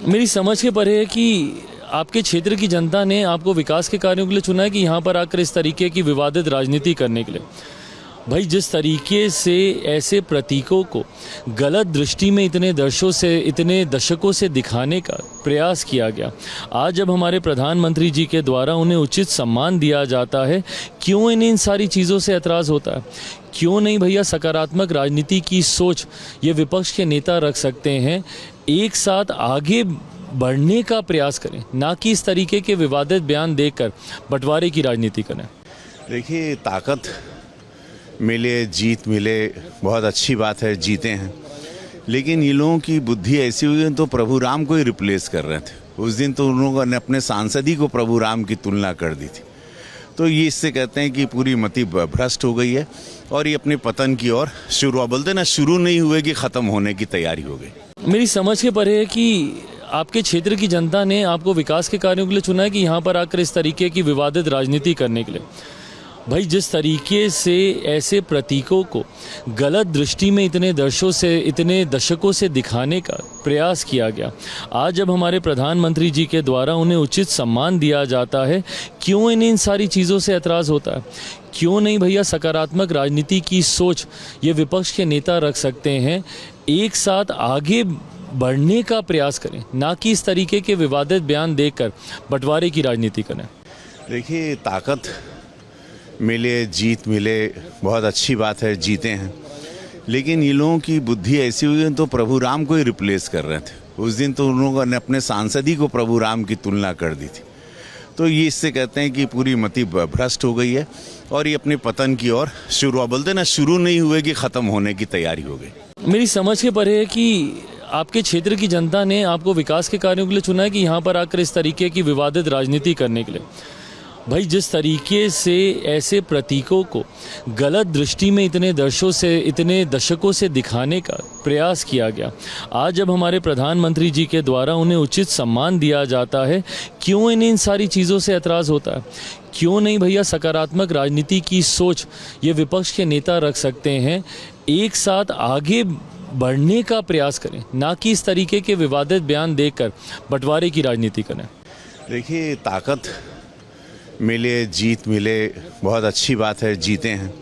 मेरी समझ के परे है कि आपके क्षेत्र की जनता ने आपको विकास के कार्यों के लिए चुना है कि यहाँ पर आकर इस तरीके की विवादित राजनीति करने के लिए। भाई, जिस तरीके से ऐसे प्रतीकों को गलत दृष्टि में इतने दशकों से दिखाने का प्रयास किया गया, आज जब हमारे प्रधानमंत्री जी के द्वारा उन्हें उचित सम्मान दिया जाता है, क्यों इन सारी चीज़ों से ऐतराज़ होता है? क्यों नहीं भैया सकारात्मक राजनीति की सोच ये विपक्ष के नेता रख सकते हैं, एक साथ आगे बढ़ने का प्रयास करें, ना कि इस तरीके के विवादित बयान देकर बंटवारे की राजनीति करें। देखिए, ताकत मिले, जीत मिले, बहुत अच्छी बात है, जीते हैं। लेकिन ये लोगों की बुद्धि ऐसी हुई है तो प्रभु राम को ही रिप्लेस कर रहे थे। उस दिन तो उन लोगों ने अपने सांसद ही को प्रभु राम की तुलना कर दी थी। तो ये इससे कहते हैं कि पूरी मति भ्रष्ट हो गई है और ये अपने पतन की ओर बोलते ना, शुरू नहीं हुए कि ख़त्म होने की तैयारी हो गई। मेरी समझ के परे है कि आपके क्षेत्र की जनता ने आपको विकास के कार्यों के लिए चुना है कि यहाँ पर आकर इस तरीके की विवादित राजनीति करने के लिए। भाई, जिस तरीके से ऐसे प्रतीकों को गलत दृष्टि में इतने दशकों से दिखाने का प्रयास किया गया, आज जब हमारे प्रधानमंत्री जी के द्वारा उन्हें उचित सम्मान दिया जाता है, क्यों इन सारी चीज़ों से ऐतराज़ होता है? क्यों नहीं भैया सकारात्मक राजनीति की सोच ये विपक्ष के नेता रख सकते हैं, एक साथ आगे बढ़ने का प्रयास करें, ना कि इस तरीके के विवादित बयान देकर बंटवारे की राजनीति करें। देखिए, ताकत मिले, जीत मिले, बहुत अच्छी बात है, जीते हैं। लेकिन ये लोगों की बुद्धि ऐसी हुई है तो प्रभु राम को ही रिप्लेस कर रहे थे। उस दिन तो उन लोगों ने अपने सांसद ही को प्रभु राम की तुलना कर दी थी। तो ये इससे कहते हैं कि पूरी मति भ्रष्ट हो गई है और ये अपने पतन की ओर बोलते ना, शुरू नहीं हुए कि ख़त्म होने की तैयारी हो गई। मेरी समझ के परे है कि आपके क्षेत्र की जनता ने आपको विकास के कार्यों के लिए चुना है कि यहाँ पर आकर इस तरीके की विवादित राजनीति करने के लिए। भाई, जिस तरीके से ऐसे प्रतीकों को गलत दृष्टि में इतने दशकों से दिखाने का प्रयास किया गया, आज जब हमारे प्रधानमंत्री जी के द्वारा उन्हें उचित सम्मान दिया जाता है, क्यों इन सारी चीज़ों से ऐतराज़ होता है? क्यों नहीं भैया सकारात्मक राजनीति की सोच ये विपक्ष के नेता रख सकते हैं, एक साथ आगे बढ़ने का प्रयास करें, ना कि इस तरीके के विवादित बयान देकर बंटवारे की राजनीति करें। देखिए, ताकत मिले, जीत मिले, बहुत अच्छी बात है, जीते हैं।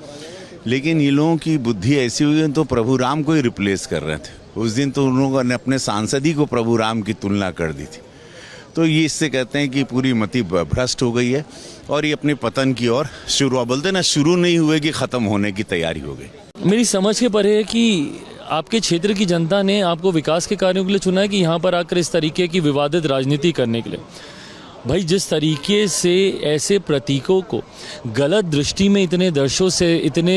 लेकिन ये लोगों की बुद्धि ऐसी हुई है तो प्रभु राम को ही रिप्लेस कर रहे थे। उस दिन तो उन लोगों ने अपने सांसद ही को प्रभु राम की तुलना कर दी थी। तो ये इससे कहते हैं कि पूरी मति भ्रष्ट हो गई है और ये अपने पतन की ओर बोलते ना, शुरू नहीं हुए कि ख़त्म होने की तैयारी हो गई। मेरी समझ के परे है कि आपके क्षेत्र की जनता ने आपको विकास के कार्यों के लिए चुना है कि यहाँ पर आकर इस तरीके की विवादित राजनीति करने के लिए। भाई, जिस तरीके से ऐसे प्रतीकों को गलत दृष्टि में इतने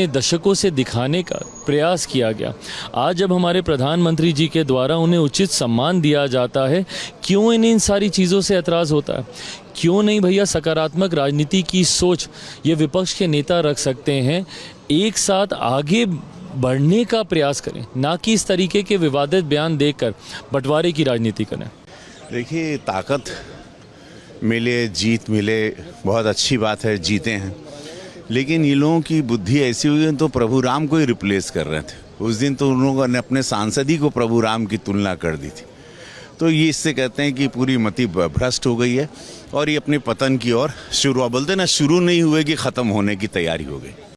दशकों से दिखाने का प्रयास किया गया, आज जब हमारे प्रधानमंत्री जी के द्वारा उन्हें उचित सम्मान दिया जाता है, क्यों इन सारी चीज़ों से ऐतराज़ होता है? क्यों नहीं भैया सकारात्मक राजनीति की सोच ये विपक्ष के नेता रख सकते हैं, एक साथ आगे बढ़ने का प्रयास करें, ना कि इस तरीके के विवादित बयान देकर बंटवारे की राजनीति करें। देखिए, ताकत मिले, जीत मिले, बहुत अच्छी बात है, जीते हैं। लेकिन ये लोगों की बुद्धि ऐसी हुई है तो प्रभु राम को ही रिप्लेस कर रहे थे। उस दिन तो उन लोगों ने अपने सांसद ही को प्रभु राम की तुलना कर दी थी। तो ये इससे कहते हैं कि पूरी मति भ्रष्ट हो गई है और ये अपने पतन की ओर बोलते ना, शुरू नहीं हुए कि ख़त्म होने की तैयारी हो गई।